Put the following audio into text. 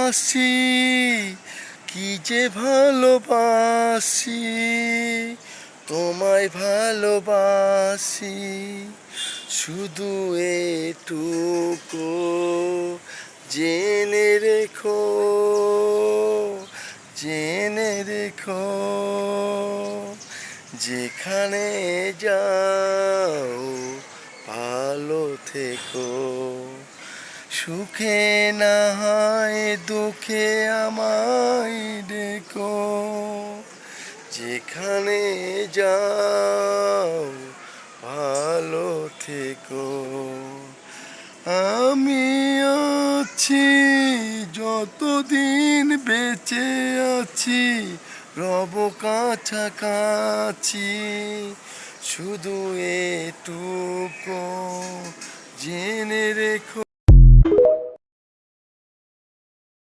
ভালোবাসি, কি যে ভালোবাসি, তোমায় ভালোবাসি। শুধু এটুকু জেনে রেখো, জেনে রেখো, যেখানে যাও ভালো থেকো। সুখে না হয় দুঃখে আমায় ডেকো, যেখানে যাও ভালো থেকো। আমি আছি যতদিন বেঁচে আছি, রব কাছাকাছি। শুধু এটুকু জেনে রেখো।